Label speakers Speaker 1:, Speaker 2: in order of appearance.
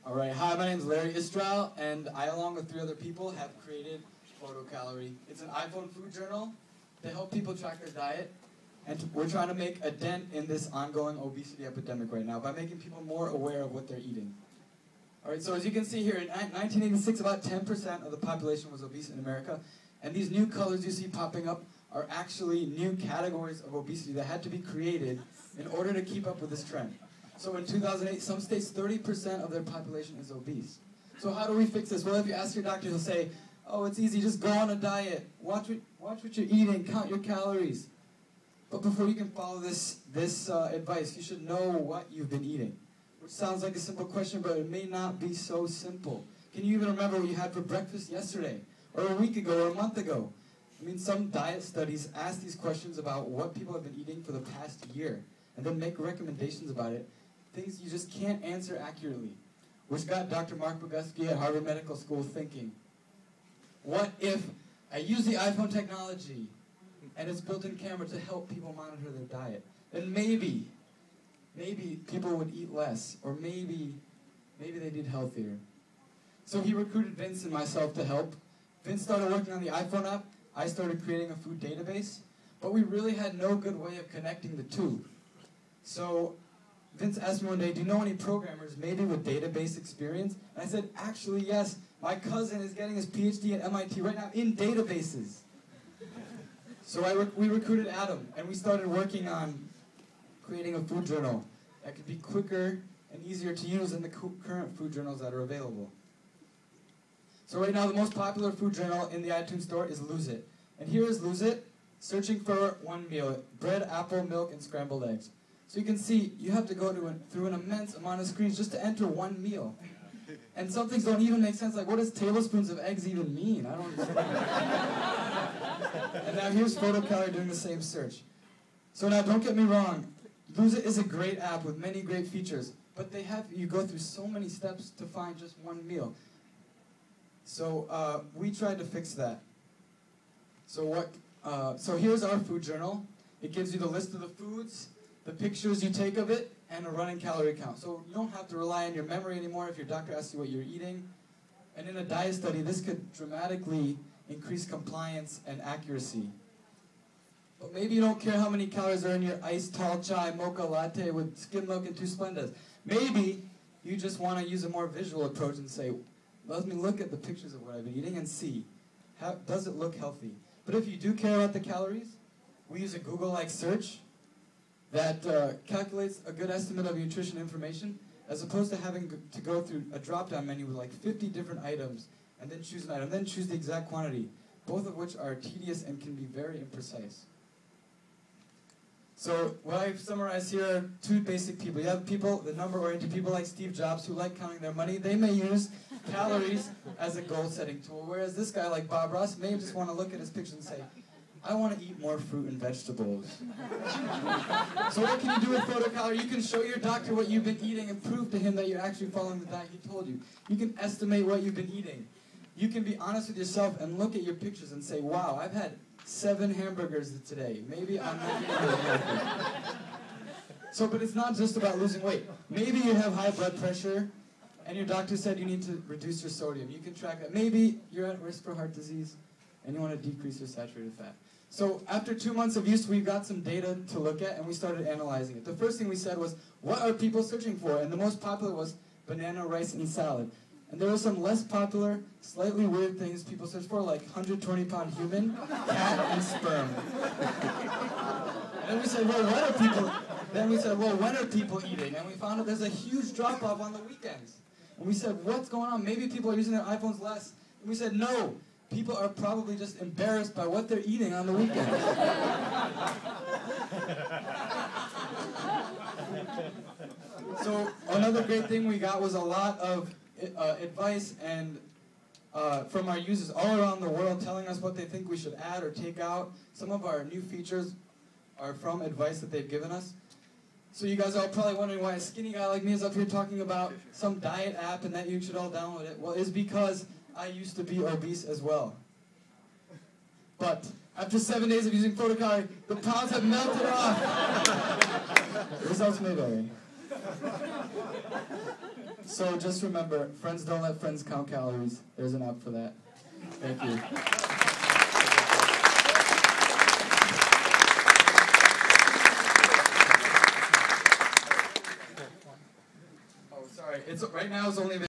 Speaker 1: All right, hi, my name is Larry Istrail, and I, along with 3 other people, have created PhotoCalorie. It's an iPhone food journal to help people track their diet, and we're trying to make a dent in this ongoing obesity epidemic right now by making people more aware of what they're eating. All right, so as you can see here, in 1986, about 10% of the population was obese in America, and these new colors you see popping up are actually new categories of obesity that had to be created in order to keep up with this trend. So in 2008, some states, 30% of their population is obese. So how do we fix this? Well, if you ask your doctor, he'll say, oh, it's easy, just go on a diet, watch what you're eating, count your calories. But before you can follow this advice, you should know what you've been eating. Which sounds like a simple question, but it may not be so simple. Can you even remember what you had for breakfast yesterday, or a week ago, or a month ago? I mean, some diet studies ask these questions about what people have been eating for the past year, and then make recommendations about it, things you just can't answer accurately, which got Dr. Mark Boguski at Harvard Medical School thinking, what if I use the iPhone technology and its built-in camera to help people monitor their diet? Then maybe people would eat less, or maybe they'd eat healthier. So he recruited Vince and myself to help. Vince started working on the iPhone app. I started creating a food database, but we really had no good way of connecting the two. So Vince asked me one day, do you know any programmers, maybe with database experience? And I said, actually, yes. My cousin is getting his PhD at MIT right now in databases. So we recruited Adam, and we started working on creating a food journal that could be quicker and easier to use than the current food journals that are available. So right now, the most popular food journal in the iTunes store is Lose It. And here is Lose It, searching for one meal, bread, apple, milk, and scrambled eggs. So you can see, you have to go through an immense amount of screens just to enter one meal. And some things don't even make sense, like what does tablespoons of eggs even mean? I don't understand. And now here's PhotoCalorie doing the same search. So now don't get me wrong, Lose It is a great app with many great features, but they have you go through so many steps to find just one meal. So we tried to fix that. So here's our food journal. It gives you the list of the foods, the pictures you take of it, and a running calorie count. So you don't have to rely on your memory anymore if your doctor asks you what you're eating. And in a diet study, this could dramatically increase compliance and accuracy. But maybe you don't care how many calories are in your iced tall chai mocha latte with skim milk and 2 Splendas. Maybe you just want to use a more visual approach and say, let me look at the pictures of what I've been eating and see, does it look healthy? But if you do care about the calories, we use a Google-like search that calculates a good estimate of nutrition information, as opposed to having to go through a drop-down menu with like 50 different items, and then choose an item, then choose the exact quantity, both of which are tedious and can be very imprecise. So what I've summarized here are 2 basic people. You have people, the number-oriented people like Steve Jobs, who like counting their money. They may use calories as a goal-setting tool, whereas this guy like Bob Ross may just want to look at his picture and say, I want to eat more fruit and vegetables. So what can you do with PhotoCalorie? You can show your doctor what you've been eating and prove to him that you're actually following the diet he told you. You can estimate what you've been eating. You can be honest with yourself and look at your pictures and say, wow, I've had 7 hamburgers today. Maybe I'm not eating healthy. So, but it's not just about losing weight. Maybe you have high blood pressure and your doctor said you need to reduce your sodium. You can track that. Maybe you're at risk for heart disease and you want to decrease your saturated fat. So after 2 months of use, we got some data to look at, and we started analyzing it. The first thing we said was, what are people searching for? And the most popular was banana, rice, and salad. And there were some less popular, slightly weird things people search for, like 120-pound human, cat, and sperm. And then we said, well, when are people eating? And we found out there's a huge drop-off on the weekends. And we said, what's going on? Maybe people are using their iPhones less. And we said, no. People are probably just embarrassed by what they're eating on the weekends. So another great thing we got was a lot of advice and from our users all around the world telling us what they think we should add or take out. Some of our new features are from advice that they've given us. So you guys are all probably wondering why a skinny guy like me is up here talking about some diet app and that you should all download it. Well, it's because I used to be obese as well. But after 7 days of using PhotoCalorie, the pounds have melted off. The results may vary. So just remember, friends don't let friends count calories. There's an app for that. Thank you. Oh, sorry. Right now it's only